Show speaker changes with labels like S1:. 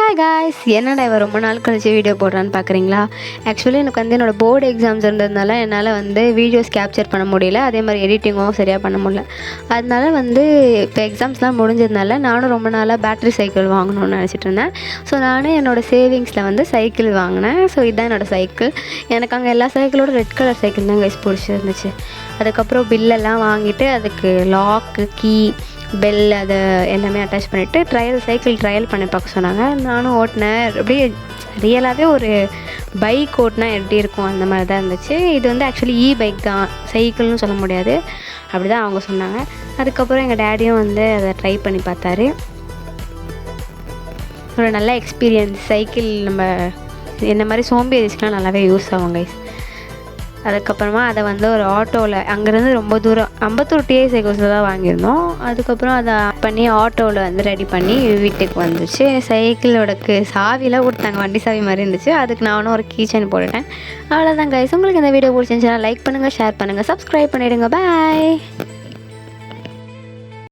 S1: Hi guys, என்னடா இவன் ரொம்ப நாள் கழிச்சு வீடியோ போடுறான்னு பார்க்குறீங்களா? ஆக்சுவலி எனக்கு வந்து என்னோடய போர்டு எக்ஸாம்ஸ் இருந்ததுனால என்னால் வந்து வீடியோஸ் கேப்சர் பண்ண முடியல. அதே மாதிரி எடிட்டிங்கும் சரியாக பண்ண முடியல. அதனால வந்து இப்போ எக்ஸாம்ஸ்லாம் முடிஞ்சதுனால நானும் ரொம்ப நாளாக பேட்ரி சைக்கிள் வாங்கணும்னு நினச்சிட்டு இருந்தேன். ஸோ நானும் என்னோடய சேவிங்ஸில் வந்து சைக்கிள் வாங்கினேன். ஸோ இதுதான் என்னோடய சைக்கிள். எனக்கு அங்கே எல்லா சைக்கிளோட ரெட் கலர் சைக்கிள் தான் கைஸ் பிடிச்சிருந்துச்சு. அதுக்கப்புறம் பில்லெல்லாம் வாங்கிட்டு அதுக்கு லாக்கு, கீ, பெல் அதை எல்லாமே அட்டாச் பண்ணிவிட்டு சைக்கிள் ட்ரையல் பண்ணி பார்க்க சொன்னாங்க. நானும் ஓட்டினேன். அப்படியே ரியலாகவே ஒரு பைக் ஓட்டினா எப்படி இருக்கும் அந்த மாதிரி தான் இருந்துச்சு. இது வந்து ஆக்சுவலி பைக் தான், சைக்கிள்னு சொல்ல முடியாது. அப்படி தான் அவங்க சொன்னாங்க. அதுக்கப்புறம் எங்கள் டேடியும் வந்து அதை ட்ரை பண்ணி பார்த்தாரு. ஒரு நல்ல எக்ஸ்பீரியன்ஸ். சைக்கிள் நம்ம இந்த மாதிரி சோம்பேறிஸ்க்கெலாம் நல்லாவே யூஸ் ஆகும் கைஸ். அதுக்கப்புறமா அதை வந்து ஒரு ஆட்டோவில் அங்கேருந்து ரொம்ப தூரம் அம்பத்தூர் டிஐ சைக்கிள்ஸில் தான் வாங்கியிருந்தோம். அதுக்கப்புறம் அதை பண்ணி ஆட்டோவில் வந்து ரெடி பண்ணி வீட்டுக்கு வந்துச்சு. சைக்கிளோடக்கு சாவிலாம் கொடுத்தாங்க, வண்டி சாவி மாதிரி இருந்துச்சு. அதுக்கு நானும் ஒரு கீ செயின் போட்டுட்டேன். அவ்வளோதான் கைஸ். உங்களுக்கு இந்த வீடியோ பிடிச்சிருந்துச்சுன்னா லைக் பண்ணுங்கள், ஷேர் பண்ணுங்கள், சப்ஸ்கிரைப் பண்ணிவிடுங்க. பாய்.